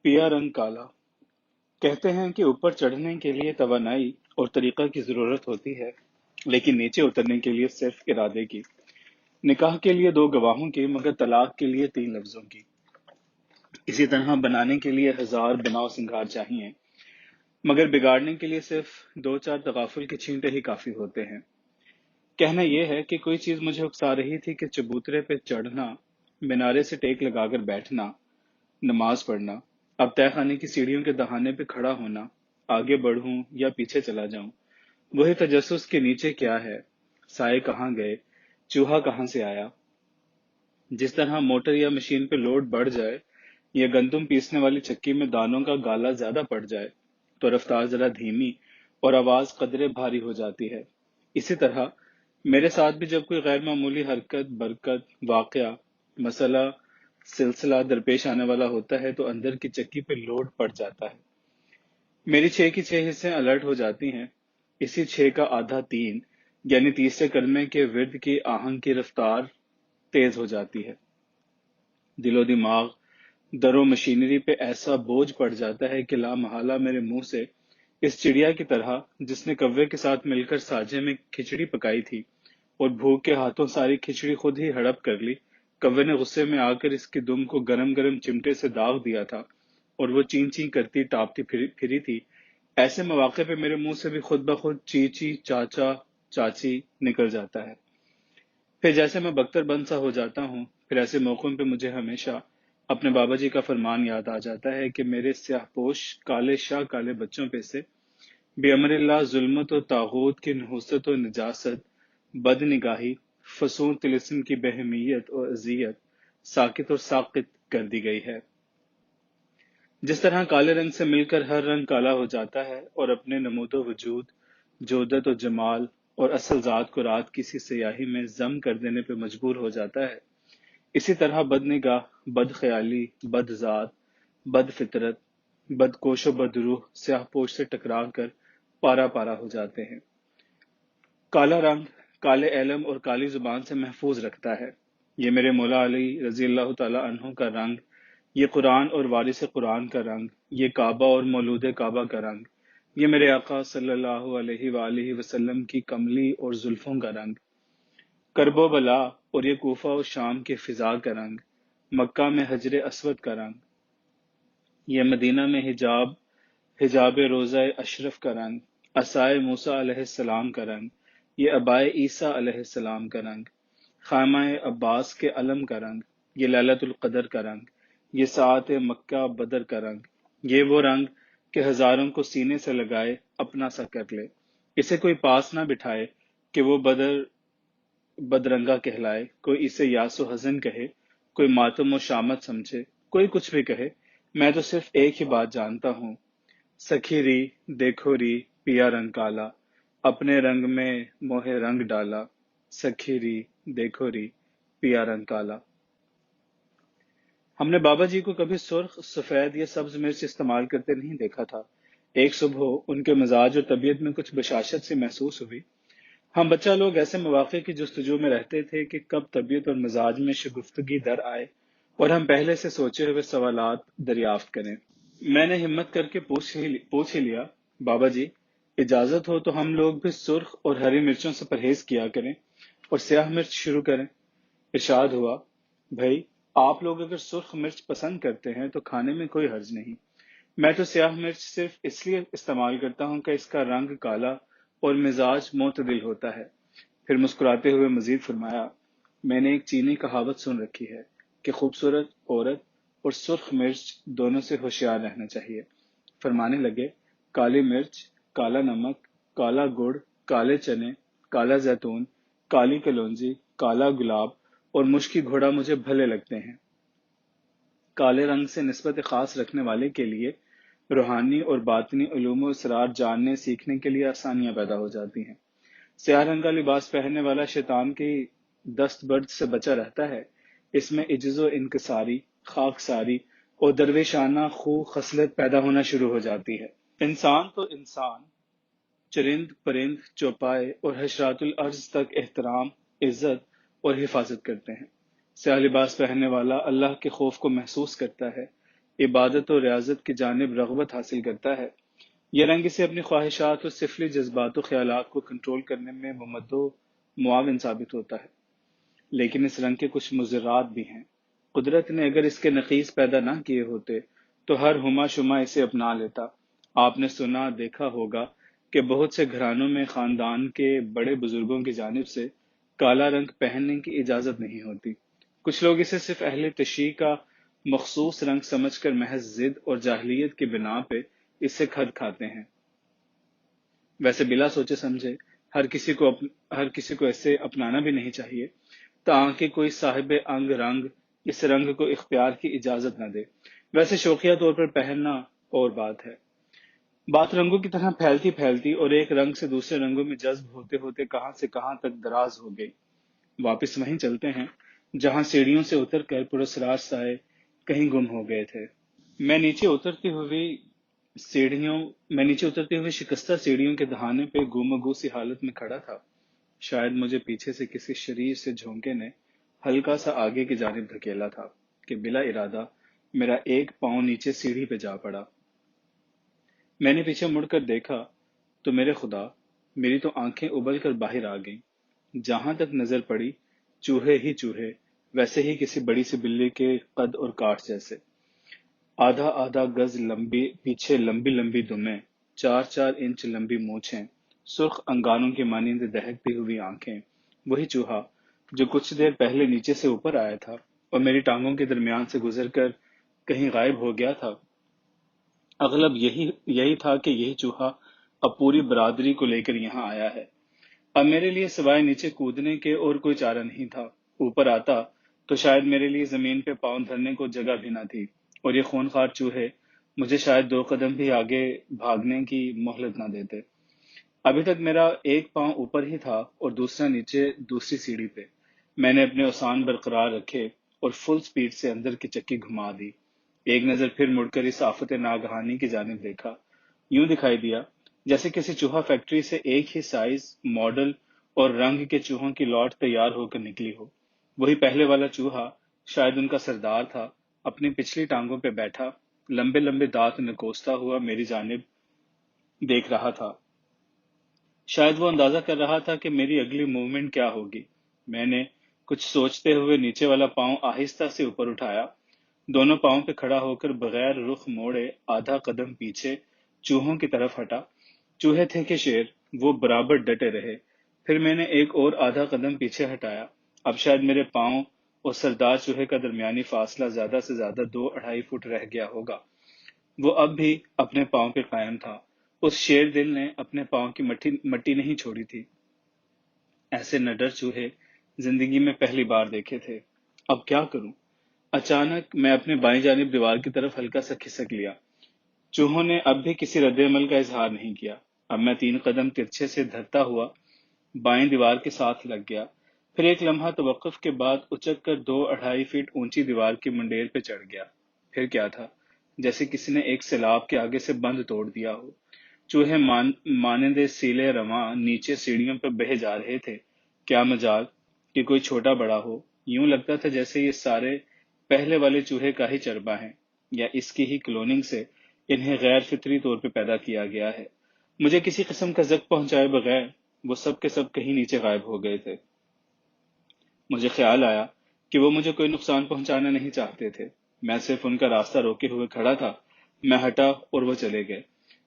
پیا رنگ کالا۔ کہتے ہیں کہ اوپر چڑھنے کے لیے توانائی اور طریقہ کی ضرورت ہوتی ہے، لیکن نیچے اترنے کے لیے صرف ارادے کی۔ نکاح کے لیے 2 گواہوں کی، مگر طلاق کے لیے 3 لفظوں کی۔ اسی طرح بنانے کے لیے 1000 بناؤ سنگار چاہیے، مگر بگاڑنے کے لیے صرف 2-4 تغافل کے چھینٹے ہی کافی ہوتے ہیں۔ کہنا یہ ہے کہ کوئی چیز مجھے اکسا رہی تھی کہ چبوترے پہ چڑھنا، مینارے سے ٹیک لگا کر بیٹھنا، نماز پڑھنا، اب تہہ خانے کی سیڑھیوں کے دہانے پہ کھڑا ہونا، آگے بڑھوں یا پیچھے چلا جاؤں، وہی تجسس کے نیچے کیا ہے، سائے کہاں گئے، چوہا کہاں سے آیا۔ جس طرح موٹر یا مشین پہ لوڈ بڑھ جائے یا گندم پیسنے والی چکی میں دانوں کا گالا زیادہ پڑ جائے تو رفتار ذرا دھیمی اور آواز قدرے بھاری ہو جاتی ہے۔ اسی طرح میرے ساتھ بھی جب کوئی غیر معمولی حرکت، برکت، واقعہ، مسئلہ، سلسلہ درپیش آنے والا ہوتا ہے تو اندر کی چکی پہ لوڈ پڑ جاتا ہے۔ میری 6 کی 6 حصیں الرٹ ہو جاتی ہیں، اسی 6 کا آدھا 3، یعنی تیسرے کلمے کے ورد کی آہنگ کی رفتار تیز ہو جاتی ہے۔ دل و دماغ، در و مشینری پہ ایسا بوجھ پڑ جاتا ہے کہ لا محالہ میرے منہ سے اس چڑیا کی طرح جس نے کوے کے ساتھ مل کر ساجے میں کھچڑی پکائی تھی اور بھوک کے ہاتھوں ساری کھچڑی خود ہی ہڑپ کر لی، کوے نے غصے میں آ کر اس کی دم کو گرم گرم چمٹے سے داغ دیا تھا اور وہ چین چین کرتی ٹاپتی پھری تھی۔ ایسے مواقع پہ میرے منہ سے بھی خود بخود چی چی، چاچا، چاچی نکل جاتا ہے۔ پھر جیسے میں بختر بند سا ہو جاتا ہوں، پھر ایسے موقعوں پہ مجھے ہمیشہ اپنے بابا جی کا فرمان یاد آ جاتا ہے کہ میرے سیاہ پوش کالے شاہ کالے بچوں پہ سے بے امر اللہ ظلمت و طاغوت کی نحوست و نجاست، بد نگاہی، فسون طلسم کی بہمیت اور اذیت ساکت اور ساقط کر دی گئی ہے۔ جس طرح کالے رنگ سے مل کر ہر رنگ کالا ہو جاتا ہے اور اپنے نمود و وجود، جودت و جمال اور اصل ذات کو رات کی سی سیاہی میں ضم کر دینے پہ مجبور ہو جاتا ہے، اسی طرح بد نگاہ، بد خیالی، بد ذات، بد فطرت، بد کوش و بد روح سیاہ پوش سے ٹکرا کر پارا پارا ہو جاتے ہیں۔ کالا رنگ کالے علم اور کالی زبان سے محفوظ رکھتا ہے۔ یہ میرے مولا علی رضی اللہ تعالی عنہ کا رنگ، یہ قرآن اور وارث قرآن کا رنگ، یہ کعبہ اور مولود کعبہ کا رنگ، یہ میرے آقا صلی اللہ علیہ وآلہ وسلم کی کملی اور زلفوں کا رنگ، کرب و بلا اور یہ کوفہ و شام کے فضا کا رنگ، مکہ میں حجر اسود کا رنگ، یہ مدینہ میں حجاب روضہ اشرف کا رنگ، عصائے موسیٰ علیہ السلام کا رنگ، یہ عبائے عیسیٰ علیہ السلام کا رنگ، خیمہ عباس کے علم کا رنگ، یہ لیلۃ القدر کا رنگ، یہ ساعت مکہ بدر کا رنگ، یہ وہ رنگ کہ ہزاروں کو سینے سے لگائے اپنا سا کر لے، اسے کوئی پاس نہ بٹھائے کہ وہ بدرنگا کہلائے، کوئی اسے یاس و حزن کہے، کوئی ماتم و شامت سمجھے، کوئی کچھ بھی کہے، میں تو صرف ایک ہی بات جانتا ہوں، سکھی ری دیکھو ری پیا رنگ کالا، اپنے رنگ میں موہ رنگ ڈالا، سکھی ری دیکھو ری پیا رنگ کالا۔ ہم نے بابا جی کو کبھی سرخ، سفید یا سبز مرچ استعمال کرتے نہیں دیکھا تھا۔ ایک صبح ان کے مزاج اور طبیعت میں کچھ بشاشت سی محسوس ہوئی۔ ہم بچہ لوگ ایسے مواقع کی جستجو میں رہتے تھے کہ کب طبیعت اور مزاج میں شگفتگی در آئے اور ہم پہلے سے سوچے ہوئے سوالات دریافت کریں۔ میں نے ہمت کر کے پوچھ ہی لیا، بابا جی اجازت ہو تو ہم لوگ بھی سرخ اور ہری مرچوں سے پرہیز کیا کریں اور سیاہ مرچ شروع کریں۔ ارشاد ہوا، بھائی آپ لوگ اگر سرخ مرچ پسند کرتے ہیں تو کھانے میں کوئی حرج نہیں، میں تو سیاہ مرچ صرف اس لیے استعمال کرتا ہوں کہ اس کا رنگ کالا اور مزاج معتدل ہوتا ہے۔ پھر مسکراتے ہوئے مزید فرمایا، میں نے ایک چینی کہاوت سن رکھی ہے کہ خوبصورت عورت اور سرخ مرچ دونوں سے ہوشیار رہنا چاہیے۔ فرمانے لگے، کالی مرچ، کالا نمک، کالا گڑ، کالے چنے، کالا زیتون، کالی کلونجی، کالا گلاب اور مشکی گھوڑا مجھے بھلے لگتے ہیں۔ کالے رنگ سے نسبت خاص رکھنے والے کے لیے روحانی اور باطنی علوم و اسرار جاننے سیکھنے کے لیے آسانیاں پیدا ہو جاتی ہیں۔ سیاہ رنگ کا لباس پہننے والا شیطان کی دست برد سے بچا رہتا ہے۔ اس میں عجز و انکساری، خاکساری اور درویشانہ خو خصلت پیدا ہونا شروع ہو جاتی ہے۔ انسان تو انسان، چرند پرند چوپائے اور حشرات الارض تک احترام، عزت اور حفاظت کرتے ہیں۔ سیاہ لباس پہننے والا اللہ کے خوف کو محسوس کرتا ہے، عبادت اور ریاضت کی جانب رغبت حاصل کرتا ہے۔ یہ رنگ اسے اپنی خواہشات اور سفلی جذبات و خیالات کو کنٹرول کرنے میں ممد و معاون ثابت ہوتا ہے۔ لیکن اس رنگ کے کچھ مضرات بھی ہیں۔ قدرت نے اگر اس کے نقیص پیدا نہ کیے ہوتے تو ہر ہما شما اسے اپنا لیتا۔ آپ نے سنا دیکھا ہوگا کہ بہت سے گھرانوں میں خاندان کے بڑے بزرگوں کی جانب سے کالا رنگ پہننے کی اجازت نہیں ہوتی۔ کچھ لوگ اسے صرف اہل تشیع کا مخصوص رنگ سمجھ کر محض ضد اور جاہلیت کی بنا پہ اس سے کھد کھاتے ہیں۔ ویسے بلا سوچے سمجھے ہر کسی کو ایسے اپنانا بھی نہیں چاہیے تاکہ کوئی صاحب انگ رنگ اس رنگ کو اختیار کی اجازت نہ دے۔ ویسے شوقیہ طور پر پہننا اور بات ہے۔ بات رنگوں کی طرح پھیلتی پھیلتی اور ایک رنگ سے دوسرے رنگوں میں جذب ہوتے ہوتے کہاں سے کہاں تک دراز ہو گئی۔ واپس وہیں چلتے ہیں جہاں سیڑھیوں سے اتر کر پراسرار سائے کہیں گم ہو گئے تھے۔ میں نیچے اترتی ہوئی شکستہ سیڑھیوں کے دہانے پہ گم و گو سی حالت میں کھڑا تھا۔ شاید مجھے پیچھے سے کسی شریر سے جھونکے نے ہلکا سا آگے کی جانب دھکیلا تھا کہ بلا ارادہ میرا ایک پاؤں نیچے سیڑھی پہ جا پڑا۔ میں نے پیچھے مڑ کر دیکھا تو میرے خدا، میری تو آنکھیں ابل کر باہر آ گئیں۔ جہاں تک نظر پڑی چوہے ہی چوہے، ویسے ہی کسی بڑی سی بلی کے قد اور کاٹ جیسے۔ آدھا آدھا گز لمبی پیچھے لمبی لمبی دمیں، 4 انچ لمبی مونچھیں، سرخ انگاروں کی مانند دہکتی ہوئی آنکھیں۔ وہی چوہا جو کچھ دیر پہلے نیچے سے اوپر آیا تھا اور میری ٹانگوں کے درمیان سے گزر کر کہیں غائب ہو گیا تھا۔ اغلب یہی تھا کہ یہی چوہا اب پوری برادری کو لے کر یہاں آیا ہے۔ اب میرے لیے سوائے نیچے کودنے کے اور کوئی چارہ نہیں تھا۔ اوپر آتا تو شاید میرے لیے زمین پہ پاؤں دھرنے کو جگہ بھی نہ تھی، اور یہ خونخوار چوہے مجھے شاید 2 قدم بھی آگے بھاگنے کی مہلت نہ دیتے۔ ابھی تک میرا ایک پاؤں اوپر ہی تھا اور دوسرا نیچے دوسری سیڑھی پہ۔ میں نے اپنے اوسان برقرار رکھے اور فل سپیڈ سے اندر کی چکی گھما دی۔ ایک نظر پھر مڑ کر اس آفت ناگہانی کی جانب دیکھا۔ یوں دکھائی دیا جیسے کسی چوہا فیکٹری سے ایک ہی سائز، ماڈل اور رنگ کے چوہوں کی لاٹ تیار ہو کر نکلی ہو۔ وہی پہلے والا چوہا، شاید ان کا سردار تھا، اپنی پچھلی ٹانگوں پہ بیٹھا، لمبے لمبے دانت نکوستا ہوا میری جانب دیکھ رہا تھا۔ شاید وہ اندازہ کر رہا تھا کہ میری اگلی موومنٹ کیا ہوگی۔ میں نے کچھ سوچتے ہوئے نیچے والا پاؤں آہستہ سے اوپر اٹھایا، دونوں پاؤں پہ کھڑا ہو کر بغیر رخ موڑے آدھا قدم پیچھے چوہوں کی طرف ہٹا۔ چوہے تھے کہ شیر، وہ برابر ڈٹے رہے۔ پھر میں نے ایک اور آدھا قدم پیچھے ہٹایا۔ اب شاید میرے پاؤں اور سردار چوہے کا درمیانی فاصلہ زیادہ سے زیادہ 2-2.5 فٹ رہ گیا ہوگا۔ وہ اب بھی اپنے پاؤں پہ قائم تھا۔ اس شیر دل نے اپنے پاؤں کی مٹی نہیں چھوڑی تھی۔ ایسے نڈر چوہے زندگی میں پہلی بار دیکھے تھے۔ اب کیا کروں؟ اچانک میں اپنے بائیں جانب دیوار کی طرف ہلکا سا کھسک لیا۔ چوہوں نے اب بھی کسی رد عمل کا اظہار نہیں کیا۔ اب میں 3 قدم ترچھے سے دھرتا ہوا بائیں دیوار کے ساتھ لگ گیا، پھر ایک لمحہ توقف کے بعد اچک کر 2-2.5 فٹ اونچی دیوار کی منڈیر پہ چڑھ گیا۔ پھر کیا تھا؟ جیسے کسی نے ایک سیلاب کے آگے سے بند توڑ دیا ہو۔ چوہے مانند سیلے رواں نیچے سیڑھیوں پہ بہے جا رہے تھے۔ کیا مجال کہ کوئی چھوٹا بڑا ہو؟ یوں لگتا تھا جیسے یہ سارے پہلے والے چوہے کا ہی چربا ہیں، یا اس کی ہی کلوننگ سے انہیں غیر فطری طور پہ پیدا کیا گیا ہے۔ مجھے کسی قسم کا زخم پہنچائے بغیر وہ سب کے سب کہیں نیچے غائب ہو گئے تھے۔ مجھے خیال آیا کہ وہ مجھے کوئی نقصان پہنچانا نہیں چاہتے تھے۔ میں صرف ان کا راستہ روکے ہوئے کھڑا تھا۔ میں ہٹا اور وہ چلے گئے۔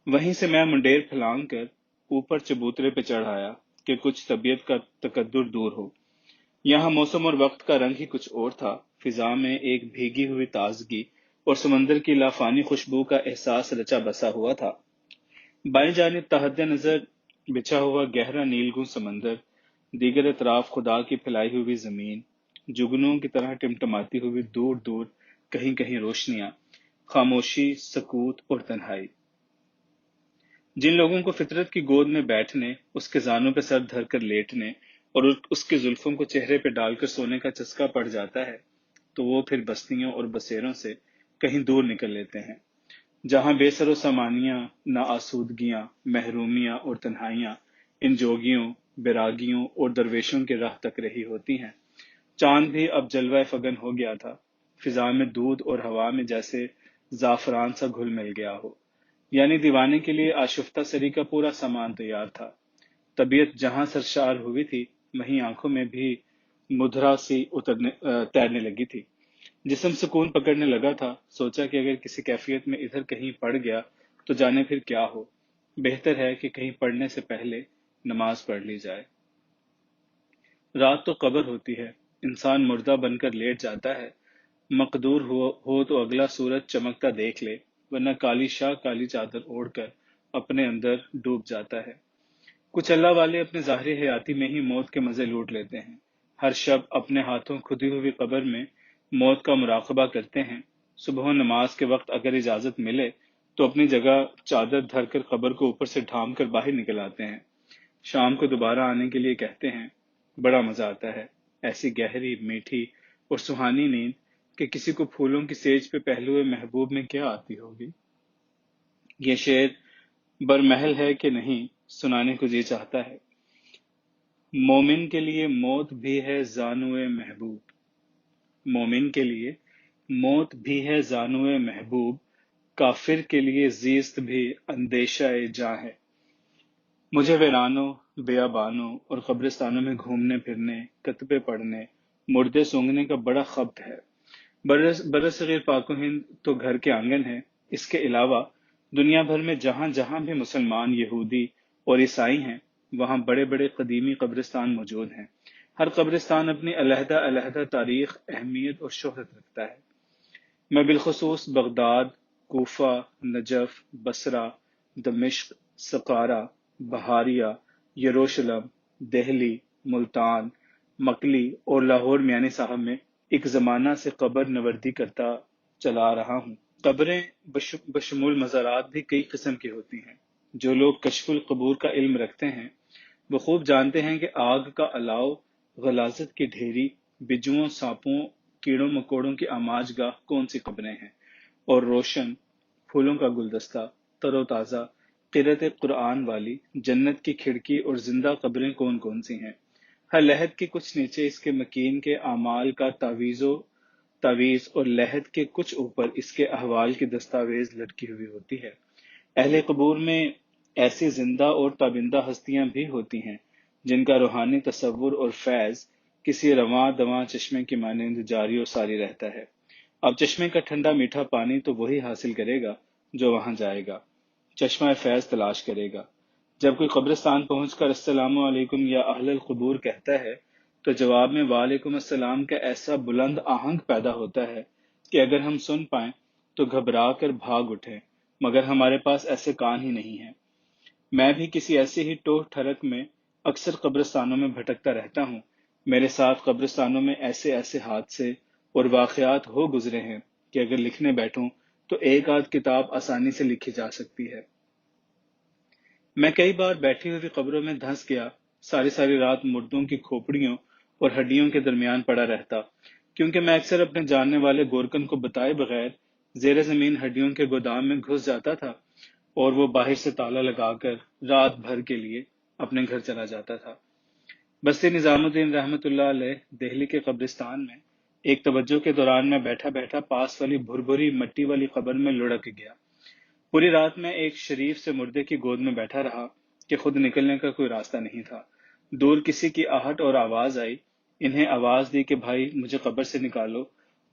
وہیں سے میں منڈیر پھلانگ کر اوپر چبوترے پہ چڑھ آیا کہ کچھ طبیعت کا تقدر دور ہو۔ یہاں موسم اور وقت کا رنگ ہی کچھ اور تھا۔ فضا میں ایک بھیگی ہوئی تازگی اور سمندر کی لافانی خوشبو کا احساس رچا بسا ہوا تھا۔ بائیں جانب تحت نظر بچھا ہوا گہرا نیلگوں سمندر، دیگر اطراف خدا کی پھیلائی ہوئی زمین، جگنوں کی طرح ٹمٹماتی ہوئی دور دور کہیں کہیں روشنیاں، خاموشی، سکوت اور تنہائی۔ جن لوگوں کو فطرت کی گود میں بیٹھنے، اس کے زانوں پہ سر دھر کر لیٹنے اور اس کے زلفوں کو چہرے پہ ڈال کر سونے کا چسکا پڑ جاتا ہے، تو وہ پھر بستیوں اور بسیروں سے کہیں دور نکل لیتے ہیں، جہاں بے سر و سامانیاں، ناآسودگیاں، محرومیاں اور تنہائیاں ان جوگیوں، بیراگیوں اور درویشوں کی راہ تک رہی ہوتی ہیں۔ چاند بھی اب جلوہ فگن ہو گیا تھا۔ فضا میں دودھ اور ہوا میں جیسے زعفران سا گھل مل گیا ہو۔ یعنی دیوانے کے لیے آشفتہ سری کا پورا سامان تیار تھا۔ طبیعت جہاں سرشار ہوئی تھی وہیں آنکھوں میں بھی مدرا سی تیرنے لگی تھی۔ جسم سکون پکڑنے لگا تھا۔ سوچا کہ اگر کسی کیفیت میں ادھر کہیں پڑ گیا تو جانے پھر کیا ہو، بہتر ہے کہ کہیں پڑھنے سے پہلے نماز پڑھ لی جائے۔ رات تو قبر ہوتی ہے، انسان مردہ بن کر لیٹ جاتا ہے، مقدور ہو تو اگلا سورج چمکتا دیکھ لے، ورنہ کالی شاہ کالی چادر اوڑھ کر اپنے اندر ڈوب جاتا ہے۔ کچھ اللہ والے اپنے ظاہری حیاتی میں ہی موت کے مزے لوٹ لیتے ہیں۔ ہر شب اپنے ہاتھوں کھدی ہوئی قبر میں موت کا مراقبہ کرتے ہیں۔ صبح نماز کے وقت اگر اجازت ملے تو اپنی جگہ چادر دھر کر قبر کو اوپر سے ڈھانپ کر باہر نکل آتے ہیں۔ شام کو دوبارہ آنے کے لیے کہتے ہیں۔ بڑا مزہ آتا ہے، ایسی گہری، میٹھی اور سہانی نیند کہ کسی کو پھولوں کی سیج پہ پہلوئے محبوب میں کیا آتی ہوگی۔ یہ شعر برمحل ہے کہ نہیں، سنانے کو جی چاہتا ہے۔ مومن کے لیے موت بھی ہے زانوئے محبوب، مومن کے لیے موت بھی ہے زانوئے محبوب، کافر کے لیے زیست بھی اندیشہ جاں ہے۔ مجھے ویرانوں، بیابانوں اور قبرستانوں میں گھومنے پھرنے، کتبے پڑھنے، مردے سونگنے کا بڑا خبت ہے۔ برصغیر پاک و ہند تو گھر کے آنگن ہے، اس کے علاوہ دنیا بھر میں جہاں جہاں بھی مسلمان، یہودی اور عیسائی ہیں وہاں بڑے بڑے قدیمی قبرستان موجود ہیں۔ ہر قبرستان اپنی علیحدہ علیحدہ تاریخ، اہمیت اور شہرت رکھتا ہے۔ میں بالخصوص بغداد، کوفہ، نجف، بصرہ، دمشق، سقارہ، بحاریہ، یروشلم، دہلی، ملتان، مکلی اور لاہور میانی صاحب میں ایک زمانہ سے قبر نوردی کرتا چلا رہا ہوں۔ قبریں بشمول مزارات بھی کئی قسم کی ہوتی ہیں۔ جو لوگ کشف القبور کا علم رکھتے ہیں وہ خوب جانتے ہیں کہ آگ کا الاؤ، غلاظت کی ڈھیری، بجوؤں، سانپوں، کیڑوں مکوڑوں کی آماج گاہ کون سی قبریں ہیں، اور روشن پھولوں کا گلدستہ، تر و تازہ قرأت قرآن والی جنت کی کھڑکی اور زندہ قبریں کون کون سی ہیں۔ ہر لحد کے کچھ نیچے اس کے مکین کے اعمال کا تعویذ اور لحد کے کچھ اوپر اس کے احوال کی دستاویز لٹکی ہوئی ہوتی ہے۔ اہل قبور میں ایسی زندہ اور تابندہ ہستیاں بھی ہوتی ہیں جن کا روحانی تصور اور فیض کسی رواں دواں چشمے کی مانند جاری و ساری رہتا ہے۔ اب چشمے کا ٹھنڈا میٹھا پانی تو وہی حاصل کرے گا جو وہاں جائے گا، چشمہ فیض تلاش کرے گا۔ جب کوئی قبرستان پہنچ کر السلام علیکم یا اہل القبور کہتا ہے تو جواب میں وعلیکم السلام کا ایسا بلند آہنگ پیدا ہوتا ہے کہ اگر ہم سن پائیں تو گھبرا کر بھاگ اٹھیں، مگر ہمارے پاس ایسے کان ہی نہیں ہیں۔ میں بھی کسی ایسے ہی ٹوہ ٹھرک میں اکثر قبرستانوں میں بھٹکتا رہتا ہوں۔ میرے ساتھ قبرستانوں میں ایسے ایسے حادثے اور واقعات ہو گزرے ہیں کہ اگر لکھنے بیٹھوں تو ایک آدھ کتاب آسانی سے لکھی جا سکتی ہے۔ میں کئی بار بیٹھی ہوئی قبروں میں دھنس گیا، ساری ساری رات مردوں کی کھوپڑیوں اور ہڈیوں کے درمیان پڑا رہتا، کیونکہ میں اکثر اپنے جاننے والے گورکن کو بتائے بغیر زیر زمین ہڈیوں کے گودام میں گھس جاتا تھا اور وہ باہر سے تالا لگا کر رات بھر کے لیے اپنے گھر چلا جاتا تھا۔ بستی نظام الدین رحمۃ اللہ علیہ دہلی کے قبرستان میں ایک توجہ کے دوران میں بیٹھا بیٹھا پاس والی بھربھری مٹی والی قبر میں لڑک گیا۔ پوری رات میں ایک شریف سے مردے کی گود میں بیٹھا رہا کہ خود نکلنے کا کوئی راستہ نہیں تھا۔ دور کسی کی آہٹ اور آواز آئی، انہیں آواز دی کہ بھائی مجھے قبر سے نکالو۔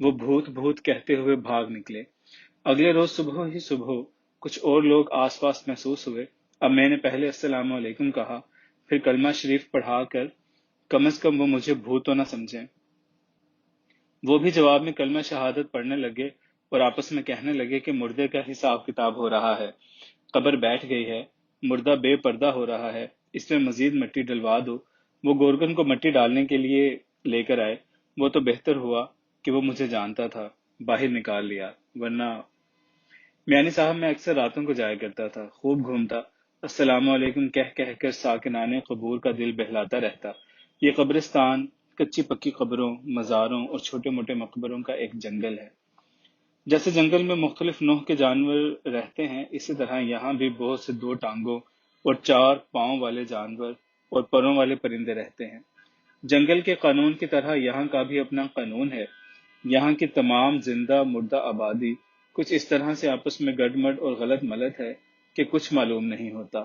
وہ بھوت بھوت کہتے ہوئے بھاگ نکلے۔ اگلے روز صبح ہی صبح کچھ اور لوگ آس پاس محسوس ہوئے۔ اب میں نے پہلے السلام علیکم کہا، پھر کلمہ شریف پڑھا کر کم از کم وہ مجھے بھوت تو نہ سمجھیں۔ وہ بھی جواب میں کلمہ شہادت پڑھنے لگے اور آپس میں کہنے لگے کہ مردے کا حساب کتاب ہو رہا ہے، قبر بیٹھ گئی ہے، مردہ بے پردہ ہو رہا ہے، اس میں مزید مٹی ڈلوا دو۔ وہ گورکن کو مٹی ڈالنے کے لیے لے کر آئے۔ وہ تو بہتر ہوا کہ وہ مجھے جانتا تھا، باہر نکال لیا، ورنہ میانی صاحب میں اکثر راتوں کو جایا کرتا تھا، خوب گھومتا، السلام علیکم کہہ کر ساکنان قبور کا دل بہلاتا رہتا۔ یہ قبرستان کچی پکی قبروں، مزاروں اور چھوٹے موٹے مقبروں کا ایک جنگل ہے۔ جیسے جنگل میں مختلف نوع کے جانور رہتے ہیں، اسی طرح یہاں بھی بہت سے دو ٹانگوں اور چار پاؤں والے جانور اور پروں والے پرندے رہتے ہیں۔ جنگل کے قانون کی طرح یہاں کا بھی اپنا قانون ہے۔ یہاں کی تمام زندہ مردہ آبادی کچھ اس طرح سے آپس میں گڈ مڈ اور غلط ملت ہے کہ کچھ معلوم نہیں ہوتا۔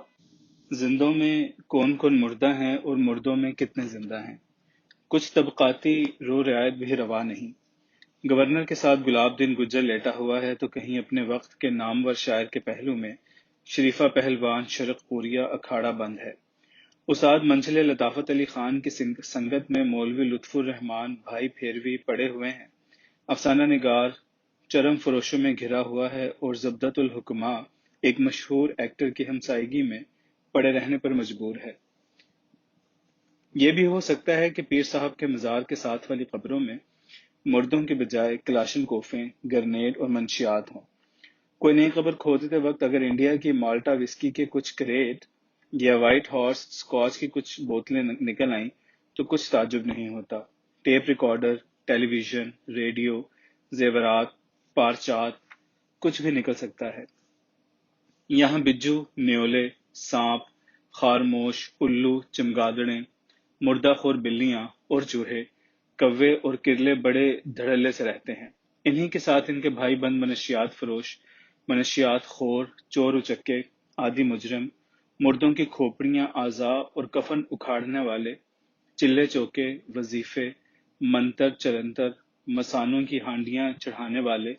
زندوں میں کون کون مردہ ہیں اور مردوں میں کتنے زندہ ہیں، کچھ طبقاتی رو رعایت بھی روا نہیں۔ گورنر کے ساتھ گلاب دین گجر لیٹا ہوا ہے تو کہیں اپنے وقت کے نامور شاعر کے پہلو میں شریفہ پہلوان شرق پوریا اکھاڑا بند ہے۔ استاد منجلے لطافت علی خان کی سنگت میں مولوی لطف الرحمان بھائی پھیروی پڑے ہوئے ہیں۔ افسانہ نگار چرم فروشوں میں گھرا ہوا ہے اور زبدت الحکماء ایک مشہور ایکٹر کی ہمسائیگی میں پڑے رہنے پر مجبور ہے۔ یہ بھی ہو سکتا ہے کہ پیر صاحب کے مزار کے ساتھ والی قبروں میں مردوں کے بجائے کلاشن کوفیں، گرنیڈ اور منشیات ہوں۔ کوئی نئی قبر کھودتے وقت اگر انڈیا کی مالٹا وسکی کے کچھ کریٹ یا وائٹ ہارس اسکاچ کی کچھ بوتلیں نکل آئیں تو کچھ تعجب نہیں ہوتا۔ ٹیپ ریکارڈر، ٹیلی ویژن، ریڈیو، زیورات، پارچات، کچھ بھی نکل سکتا ہے۔ یہاں بجو، نیولے، سانپ، خارموش، الو، چمگادڑیں، مردہ خور بلیاں اور چوہے، کوے اور کرلے بڑے دھڑلے سے رہتے ہیں۔ انہی کے ساتھ ان کے بھائی بند منشیات فروش، منشیات خور، چور اچکے، آدی مجرم، مردوں کی کھوپڑیاں، اعضاء اور کفن اکھاڑنے والے، چلے چوکے، وظیفے، منتر چلنتر، مسانوں کی ہانڈیاں چڑھانے والے،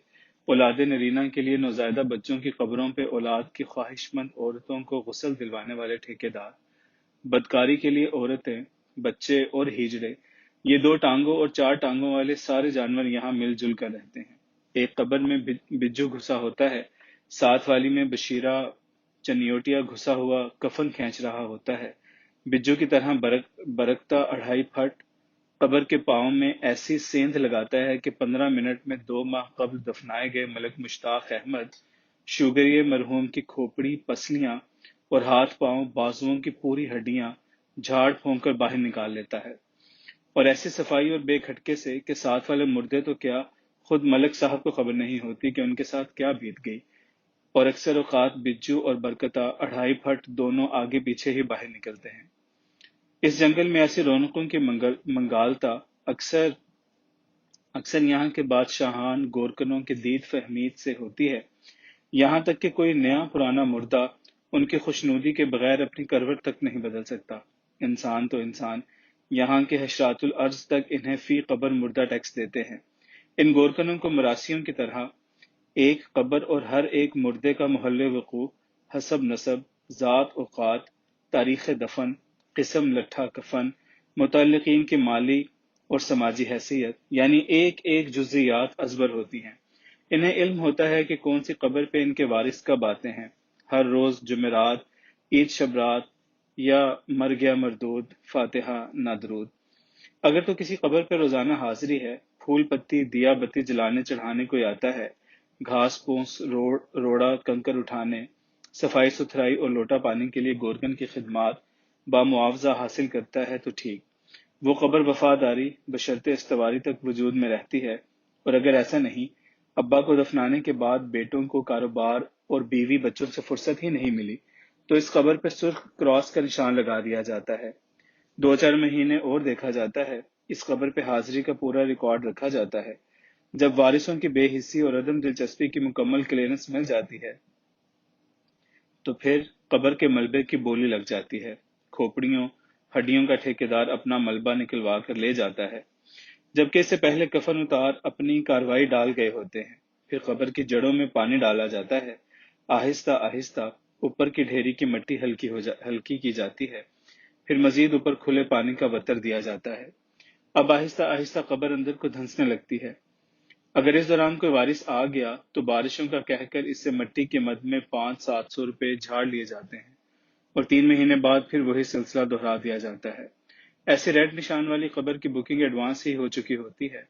اولاد نرینہ کے لیے نوزائیدہ بچوں کی قبروں پہ اولاد کی خواہش مند عورتوں کو غسل دلوانے والے ٹھیکیدار، بدکاری کے لیے عورتیں، بچے اور ہیجڑے، یہ 2 ٹانگوں اور 4 ٹانگوں والے سارے جانور یہاں مل جل کر رہتے ہیں۔ ایک قبر میں بجو گھسا ہوتا ہے، ساتھ والی میں بشیرہ چنیوٹیا گھسا ہوا کفن کھینچ رہا ہوتا ہے، بجو کی طرح برکتا 2.5 پھٹ قبر کے پاؤں میں ایسی سیندھ لگاتا ہے کہ 15 منٹ میں 2 ماہ قبل دفنائے گئے ملک مشتاق احمد شوگریے مرحوم کی کھوپڑی، پسلیاں اور ہاتھ پاؤں، بازوؤں کی پوری ہڈیاں جھاڑ پھونک کر باہر نکال لیتا ہے، اور ایسی صفائی اور بے کھٹکے سے کہ ساتھ والے مردے تو کیا، خود ملک صاحب کو خبر نہیں ہوتی کہ ان کے ساتھ کیا بیت گئی، اور اکثر اوقات بجو اور برکتا 2.5 پھٹ دونوں آگے پیچھے ہی باہر نکلتے ہیں۔ اس جنگل میں ایسی رونقوں کی منگالتا اکثر یہاں کے بادشاہان گورکنوں کے دید فہمید سے ہوتی ہے، یہاں تک کہ کوئی نیا پرانا مردہ ان کی خوشنودی کے بغیر اپنی کروٹ تک نہیں بدل سکتا۔ انسان تو انسان، یہاں کے حشرات الارض تک انہیں فی قبر مردہ ٹیکس دیتے ہیں۔ ان گورکنوں کو مراسیوں کی طرح ایک قبر اور ہر ایک مردے کا محل وقوع حسب نسب، ذات اوقات، تاریخ دفن، قسم لٹھا کفن، متعلقین کی مالی اور سماجی حیثیت، یعنی ایک ایک جزیات ازبر ہوتی ہیں۔ انہیں علم ہوتا ہے کہ کون سی قبر پہ ان کے وارث کب آتے ہیں، ہر روز جمعرات، عید شبرات یا مر گیا مردود، فاتحہ نادرود۔ اگر تو کسی قبر پہ روزانہ حاضری ہے، پھول پتی دیا بتی جلانے چڑھانے کوئی آتا ہے، گھاس پھوس روڑا کنکر اٹھانے، صفائی ستھرائی اور لوٹا پانی کے لیے گورکن کی خدمات بامعاوضہ حاصل کرتا ہے تو ٹھیک، وہ قبر وفاداری بشرط استواری تک وجود میں رہتی ہے، اور اگر ایسا نہیں، ابا کو دفنانے کے بعد بیٹوں کو کاروبار اور بیوی بچوں سے فرصت ہی نہیں ملی، تو اس قبر پہ سرخ کراس کا نشان لگا دیا جاتا ہے، 2-4 مہینے اور دیکھا جاتا ہے، اس قبر پہ حاضری کا پورا ریکارڈ رکھا جاتا ہے۔ جب وارثوں کی بے حسی اور عدم دلچسپی کی مکمل کلیئرنس مل جاتی ہے تو پھر قبر کے ملبے کی بولی لگ جاتی ہے، کھوپڑیوں ہڈیوں کا ٹھیکیدار اپنا ملبہ نکلوا کر لے جاتا ہے، جبکہ اس سے پہلے کفن اتار اپنی کارروائی ڈال گئے ہوتے ہیں۔ پھر قبر کی جڑوں میں پانی ڈالا جاتا ہے، آہستہ آہستہ اوپر کی ڈھیری کی مٹی ہلکی کی جاتی ہے، پھر مزید اوپر کھلے پانی کا وطر دیا جاتا ہے۔ اب آہستہ آہستہ قبر اندر کو دھنسنے لگتی ہے۔ اگر اس دوران کوئی وارث آ گیا تو بارشوں کا کہہ کر اس سے مٹی کے مد میں 500-700 روپے جھاڑ لیے جاتے ہیں، اور 3 مہینے بعد پھر وہی سلسلہ دہرا دیا جاتا ہے۔ ایسے ریڈ نشان والی قبر کی بکنگ ایڈوانس ہی ہو چکی ہوتی ہے،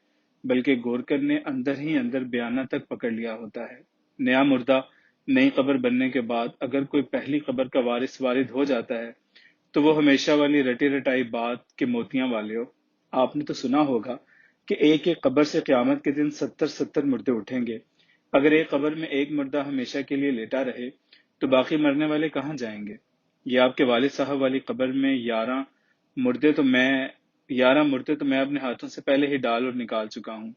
بلکہ گورکن نے اندر ہی اندر بیانہ تک پکڑ لیا ہوتا ہے۔ نیا مردہ نئی قبر بننے کے بعد اگر کوئی پہلی قبر کا وارث وارد ہو جاتا ہے تو وہ ہمیشہ والی رٹی رٹائی بات کہ موتیاں والے ہو، آپ نے تو سنا ہوگا کہ ایک ایک قبر سے قیامت کے دن 70 مردے اٹھیں گے۔ اگر ایک قبر میں ایک مردہ ہمیشہ کے لیے لیٹا رہے تو باقی مرنے والے کہاں جائیں گے؟ یہ آپ کے والد صاحب والی قبر میں 11 مردے تو میں اپنے ہاتھوں سے پہلے ہی ڈال اور نکال چکا ہوں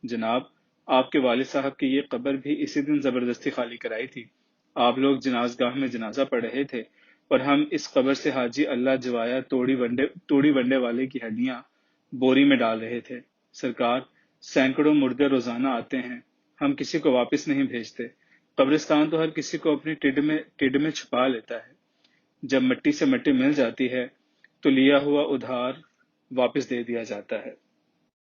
جناب، آپ کے والد صاحب کی یہ قبر بھی اسی دن زبردستی خالی کرائی تھی۔ آپ لوگ جنازگاہ میں جنازہ پڑھ رہے تھے اور ہم اس قبر سے حاجی اللہ جوایا توڑی ونڈے والے کی ہڈیاں بوری میں ڈال رہے تھے۔ سرکار، سینکڑوں مردے روزانہ آتے ہیں، ہم کسی کو واپس نہیں بھیجتے۔ قبرستان تو ہر کسی کو اپنی ٹڈ میں چھپا لیتا ہے۔ جب مٹی سے مٹی مل جاتی ہے تو لیا ہوا ادھار واپس دے دیا جاتا ہے۔